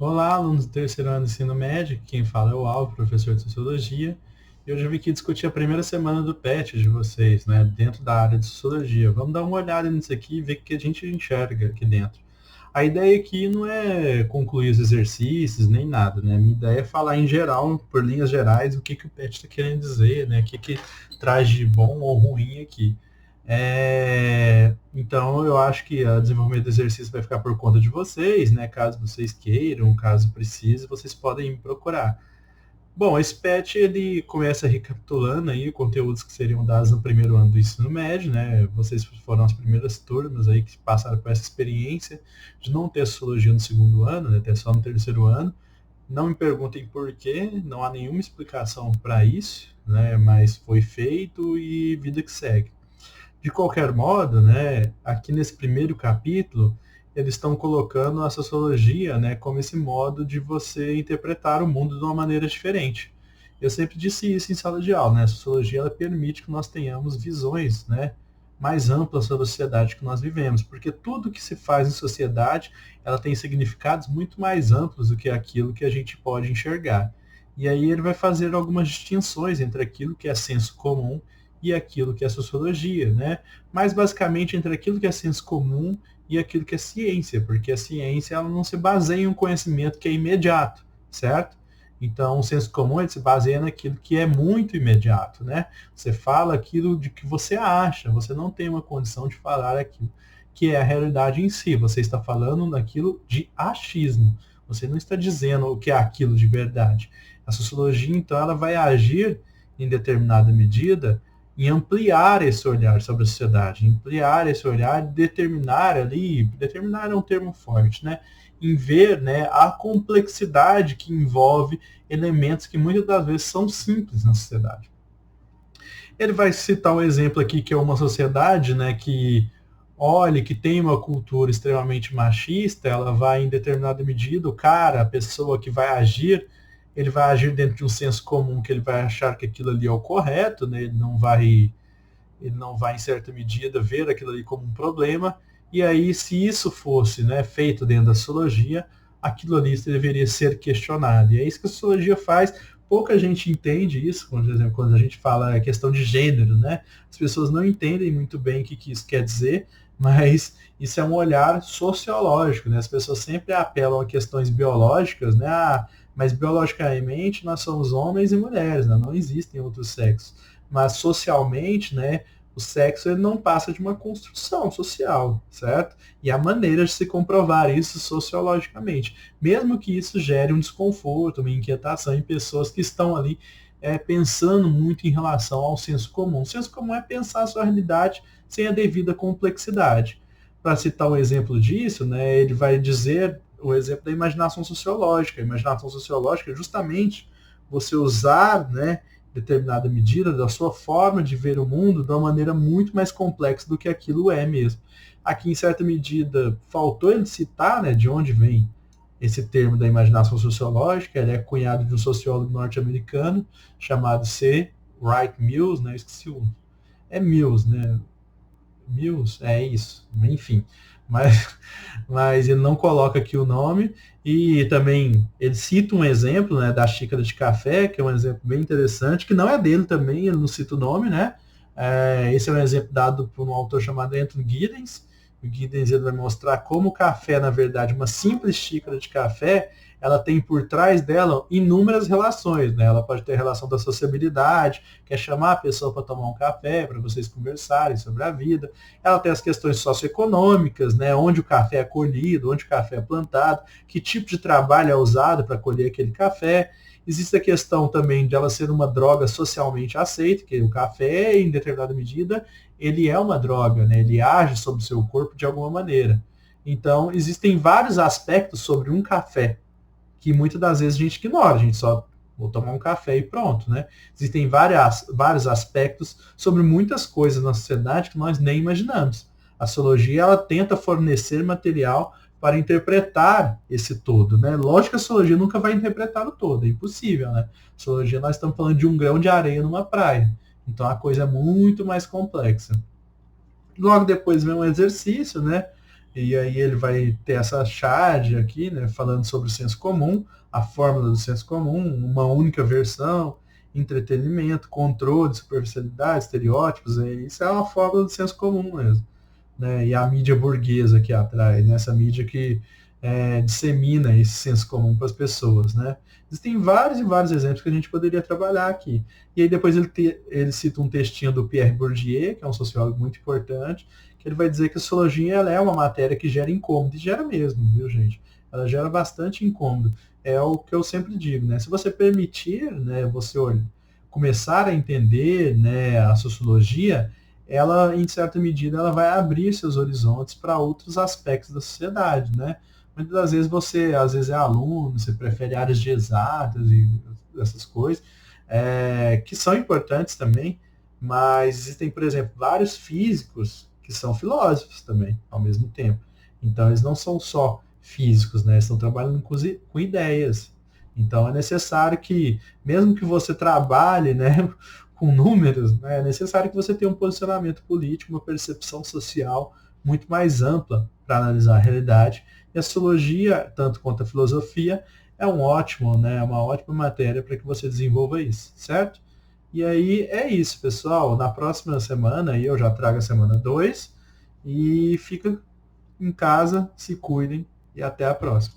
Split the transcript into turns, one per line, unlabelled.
Olá, alunos do terceiro ano do ensino médio, quem fala é o Alvo, professor de Sociologia. E hoje eu vim aqui discutir a primeira semana do PET de vocês, né, dentro da área de Sociologia. Vamos dar uma olhada nisso aqui e ver o que a gente enxerga aqui dentro. A ideia aqui não é concluir os exercícios, nem nada, né? A minha ideia é falar em geral, por linhas gerais, o que o PET está querendo dizer, né? O que traz de bom ou ruim aqui. Então, eu acho que o desenvolvimento do exercício vai ficar por conta de vocês, né? Caso vocês queiram, caso precise, vocês podem me procurar. Bom, esse PET ele começa recapitulando aí conteúdos que seriam dados no primeiro ano do ensino médio, né? Vocês foram as primeiras turmas aí que passaram por essa experiência de não ter sociologia no segundo ano, né? Ter só no terceiro ano. Não me perguntem por quê, não há nenhuma explicação para isso, né? Mas foi feito e vida que segue. De qualquer modo, né, aqui nesse primeiro capítulo, eles estão colocando a sociologia, né, como esse modo de você interpretar o mundo de uma maneira diferente. Eu sempre disse isso em sala de aula, né? A sociologia ela permite que nós tenhamos visões, né, mais amplas sobre a sociedade que nós vivemos, porque tudo que se faz em sociedade, ela tem significados muito mais amplos do que aquilo que a gente pode enxergar. E aí ele vai fazer algumas distinções entre aquilo que é senso comum e aquilo que é sociologia, né? Mas basicamente entre aquilo que é senso comum e aquilo que é ciência, porque a ciência ela não se baseia em um conhecimento que é imediato, certo? Então, o senso comum ele se baseia naquilo que é muito imediato, né? Você fala aquilo de que você acha, você não tem uma condição de falar aquilo que é a realidade em si, você está falando daquilo de achismo, você não está dizendo o que é aquilo de verdade. A sociologia, então, ela vai agir em determinada medida em ampliar esse olhar sobre a sociedade, ampliar esse olhar, determinar ali, determinar é um termo forte, né? Em ver, né, a complexidade que envolve elementos que muitas das vezes são simples na sociedade. Ele vai citar um exemplo aqui que é uma sociedade, né, que olha, que tem uma cultura extremamente machista, ela vai em determinada medida, o cara, a pessoa que vai agir, ele vai agir dentro de um senso comum que ele vai achar que aquilo ali é o correto, né? Ele não vai, em certa medida, ver aquilo ali como um problema, e aí, se isso fosse, né, feito dentro da sociologia, aquilo ali deveria ser questionado. E é isso que a sociologia faz. Pouca gente entende isso, por exemplo, quando a gente fala a questão de gênero, né? As pessoas não entendem muito bem o que isso quer dizer, mas isso é um olhar sociológico, né? As pessoas sempre apelam a questões biológicas, né? Mas biologicamente nós somos homens e mulheres, né? Não existem outros sexos. Mas socialmente, né, o sexo ele não passa de uma construção social, certo? E há maneiras de se comprovar isso sociologicamente, mesmo que isso gere um desconforto, uma inquietação em pessoas que estão ali pensando muito em relação ao senso comum. O senso comum é pensar a sua realidade sem a devida complexidade. Para citar um exemplo disso, né, ele vai dizer o exemplo da imaginação sociológica. A imaginação sociológica é justamente você usar, né, determinada medida da sua forma de ver o mundo de uma maneira muito mais complexa do que aquilo é mesmo. Aqui, em certa medida, faltou ele citar, né, de onde vem esse termo da imaginação sociológica. Ele é cunhado de um sociólogo norte-americano chamado C. Wright Mills, né? Esqueci o. É Mills, né? Mills, é isso. Enfim, mas, mas ele não coloca aqui o nome. E também ele cita um exemplo, né, da xícara de café, que é um exemplo bem interessante, que não é dele também, ele não cita o nome, né? Esse é um exemplo dado por um autor chamado Anthony Giddens. O Giddens ele vai mostrar como o café, na verdade, uma simples xícara de café, ela tem por trás dela inúmeras relações, né? Ela pode ter a relação da sociabilidade, que é chamar a pessoa para tomar um café, para vocês conversarem sobre a vida. Ela tem as questões socioeconômicas, né? Onde o café é colhido, onde o café é plantado, que tipo de trabalho é usado para colher aquele café. Existe a questão também de ela ser uma droga socialmente aceita, que o café, em determinada medida, ele é uma droga, né? Ele age sobre o seu corpo de alguma maneira. Então, existem vários aspectos sobre um café que muitas das vezes a gente ignora, a gente só vou tomar um café e pronto, né? Existem vários aspectos sobre muitas coisas na sociedade que nós nem imaginamos. A sociologia, ela tenta fornecer material para interpretar esse todo, né? Lógico que a sociologia nunca vai interpretar o todo, é impossível, né? A sociologia, nós estamos falando de um grão de areia numa praia, então a coisa é muito mais complexa. Logo depois vem um exercício, né? e aí ele vai ter essa charge aqui, né, falando sobre o senso comum, a fórmula do senso comum, uma única versão, entretenimento, controle, superficialidade, estereótipos, isso é uma fórmula do senso comum mesmo, né? E a mídia burguesa aqui atrás, né? Essa mídia que dissemina esse senso comum para as pessoas, né? Existem vários e vários exemplos que a gente poderia trabalhar aqui. E aí depois ele cita um textinho do Pierre Bourdieu, que é um sociólogo muito importante, que ele vai dizer que a sociologia ela é uma matéria que gera incômodo, e gera mesmo, viu, gente? Ela gera bastante incômodo. É o que eu sempre digo, né? Se você permitir, né, você começar a entender, né, a sociologia, ela, em certa medida, ela vai abrir seus horizontes para outros aspectos da sociedade, né? Muitas das vezes você, às vezes é aluno, você prefere áreas de exatas e essas coisas, que são importantes também, mas existem, por exemplo, vários físicos que são filósofos também, ao mesmo tempo. Então, eles não são só físicos, né? Eles estão trabalhando com ideias. Então, é necessário que, mesmo que você trabalhe, né, com números, né, é necessário que você tenha um posicionamento político, uma percepção social muito mais ampla para analisar a realidade. E a sociologia, tanto quanto a filosofia, é um ótimo, né, uma ótima matéria para que você desenvolva isso, certo? E aí é isso, pessoal. Na próxima semana, eu já trago a semana 2 e fica em casa, se cuidem e até a próxima.